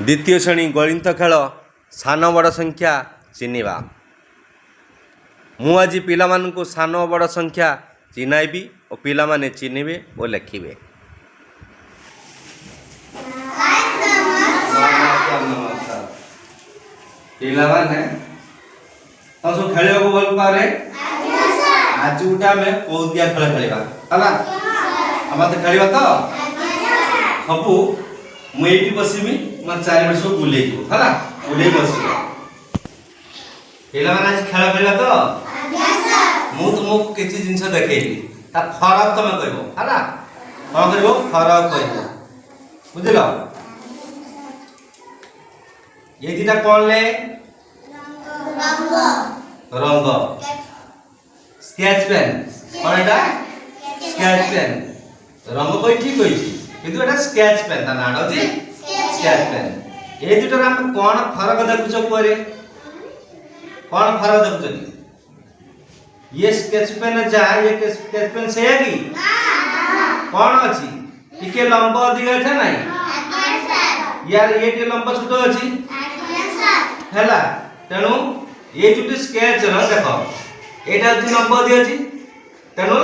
द्वितीय श्रेणी गणित खेल सान बड़ संख्या चिन्हवा। मु आज पिलामानंकु सान बड़ संख्या चिन्हाइबी और पिलामाने चिन्हिबे और लिखिबे। पिलामाने तो सब खेलिया को भल पारे आज उठा में पौदिया खेल खेलिबा हला हम तो खेलिबा तो सबू मु एठी बसिबी मन चारि बस बुले जीवो हला बुले बसिबो पिला माने आज खेल खेलिबा तो मु तुमको किछि जिंस देखेबी ता फरक तमे कहबो हला कोन करबो फरक कहबो बुझलो। ये दिना कोन ले रंग स्केच पेन कोन एटा स्केच पेन रंग कोइ ठीक होई किंतु एटा स्केच पेन ता नाम होची स्केच पेन। ए दुटर हम कोन फरक देखुछो परे कोन फरक देखुछो ये स्केच पेन जा ये स्केच पेन से की कोन अछि टिके लंबा अधिक छै नाही यार ये टे लंबा छोटो अछि हैला तेनु ये जुटी स्केच न देखो एटा अछि लंबा अधिक अछि तेनु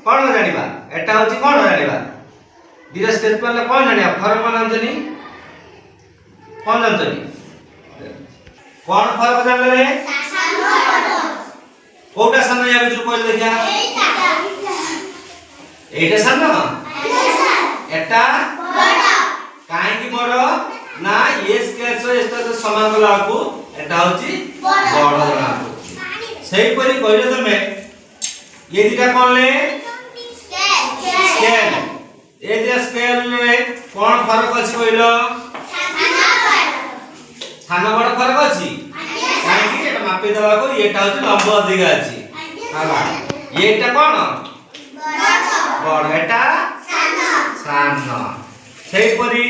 कोन जानिबा एटा अछि कोन जानिबा दिरा स्केच पेन ले कोन जानिया फरक कोन जानजनी कोन जानजनी कोन फरक जानले रे कोटा सान या बिचु कोइ देखिया एटा सान एटा बड़ा काहे की बड़ ना ये स्केच एटा तो समान कला को एटा होची बड़ जना सही परी कहले तमे ये दिटा कोन ले स्केल ए जे स्केल रे कोन फरक अछि कहलो साना बड़ फरक अछि काहे की एटा मापी देला को एटा होची लंबा अधिक अछि हला एटा कोन बड़ एटा सान सही परी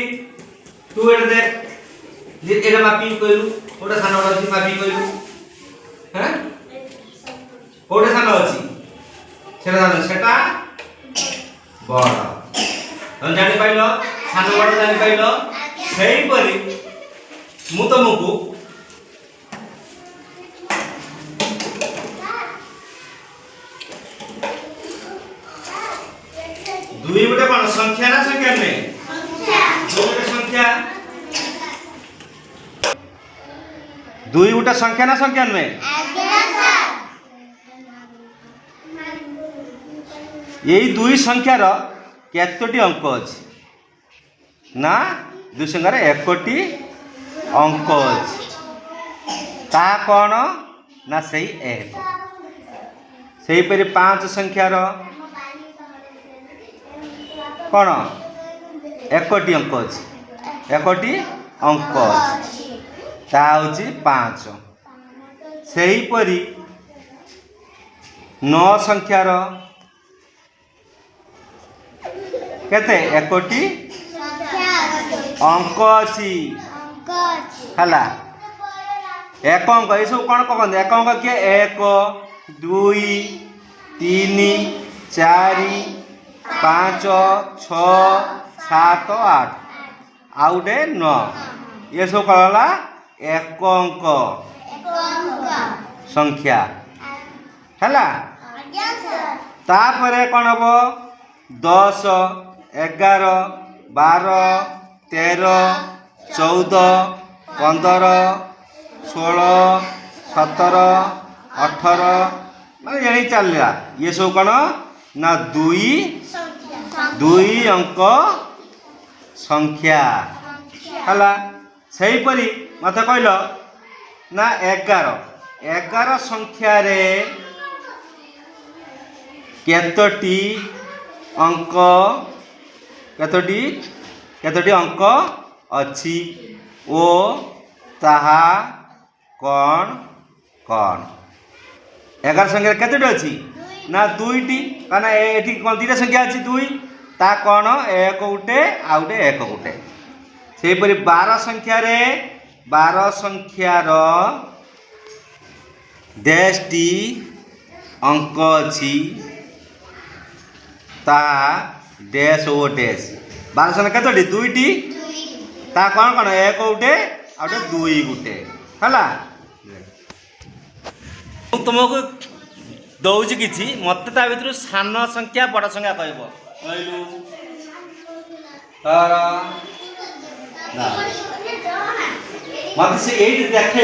तू एटा देख जे एटा मापी कइलु ओटा सान बड़ अछि मापी कइलु हैं ओटा सान अछि सेटा बड़ हम जानि पाइलो सान बड़ जानि पाइलो सही परी मु तुमको दुई गोटे कोन संख्या ना संख्या में दुई गोटे संख्या ना संख्या में यही दुई संख्यार केतोटी अंक अछि ना दुई संख्यार एकोटी अंक अछि ता कोन ना सही एक सही परि पांच संख्यार कोन एकोटी अंक अछि एकोटी अंक अछि ता होची पांच सही परि नौ संख्यार केते एकोटी अंक अछि हला एक अंक ए सब कोन कहन एक अंक के एक दुई तीन चारि पांच छ सात आठ आउटे नौ ये सब कहला एक अंक संख्या हला तापरे कोन हबो 10 11 12 13 14 15 16 17 18 माने यही चलला ये सब कोन ना दुई अंक संख्या हला सही परी मते कहलो ना 11 संख्या रे केतोटी अंक केतोटी अंक अछि ओ ताहा कोन कोन 11 संख्या केतोटी अछि ना दुईटी काना एठी कोन दिटा संख्या अछि दुई ता कोन एक उठे आउटे एक उठे से परि 12 संख्या रे 12 संख्यार देशटी अंक अछि ता डैश ओ डैश 12 संख्या केतोटी दुईटी ता कौन कौन एक गोटे आउटे दुई गोटे है तुमको दौची किसी मत भर सान संख्या बड़ संख्या कह कहलु मत से ये देखे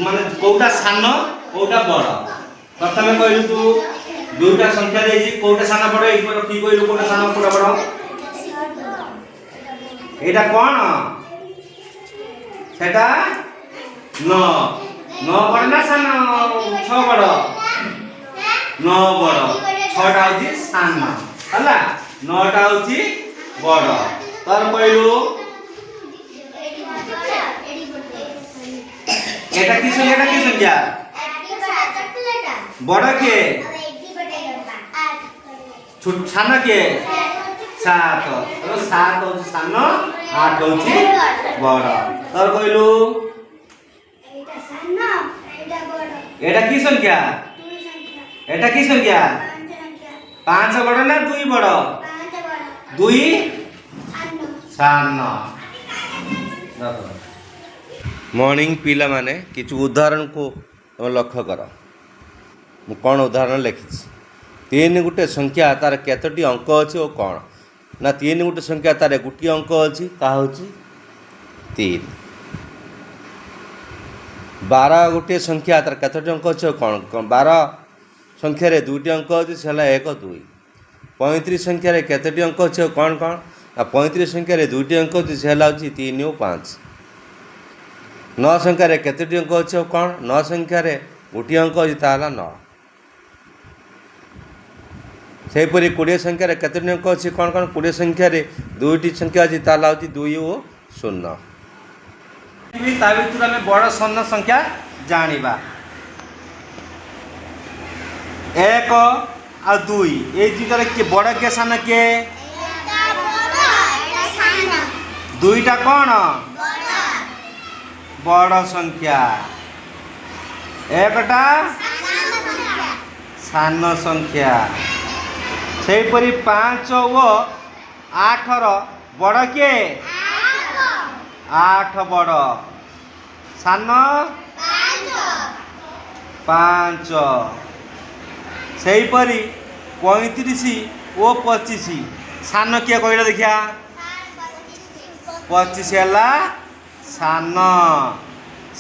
माने कौटा सान कौटा बड़ प्रथम कहलु तू दुईटा संख्या दे कौटा सान बड़ ये कहलु कौटा सान कौटा बड़ एटा कौन सेटा न बड़ ना सान छ बड़ न बड़ छटा हूँ सान है नौटा हूँ बड़ तर कहलु एटा की संख्या बड़ के सान के 7 7 हूँ सान 8 हूँ बड़ तर कहलु एटा की संख्या एटा की संख्या 5 बड़ ना 2 बड़ 2 सान मॉर्निंग पिला माने किछु उदाहरण को तुम लक्ष्य कर मु कौन उदाहरण लिखी 3 गोटे संख्या तार केतोटी अंक अच्छी और कौन ना 3 गोटे संख्या तार गोटे अंक अच्छी ता हूँ 3 12 गोटे संख्या तार केतोटी अंक अच्छे कौन 12 संख्यार 2टी अंक अच्छी से 1 2 35 संख्यार केतोटी अंक अच्छे कौन कौन ना 35 संख्यार 2टी अंक अच्छी से 3 और 5 9 संख्यार केतोटी अंक अच्छे कौन 9 संख्यार गोटे अंक अच्छी ताला 9 से 20 संख्यार केतोटी अंक अच्छी कौन कौन 20 संख्यार 2टी संख्या अच्छी ताला 2 और 0 ता भर आम बड़ सान संख्या जाना 1 आ 2 ये दुईटार किए बड़ के सान किए 2टा कौन बड़ संख्या 1टा सान संख्या से 5 और 8 बड़ के 8 बड़ सान 5 से 35 और 25 सान किए कहला देखिया 25 है सान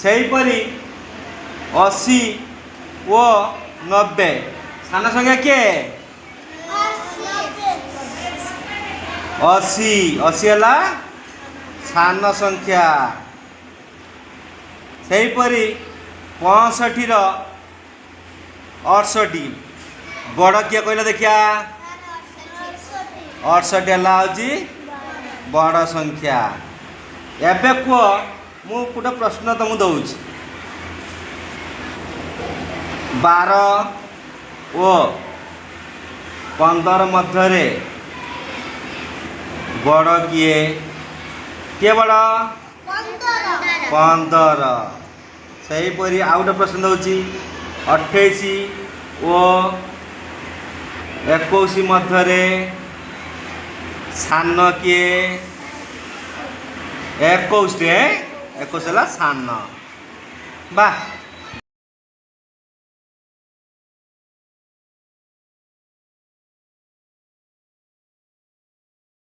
से 80 और 90 सान संख्या किए 80 है सान संख्या से 65 68 बड़ किए कहला देखिया 68 है बड़ संख्या एबे कह मु गोटे प्रश्न तुमको दौच 12 और 15 मध्य बड़ किए किए बड़ 15 से आउ गोटे प्रश्न दौची 28 और 21 मध्य सान किए 21 सान वाह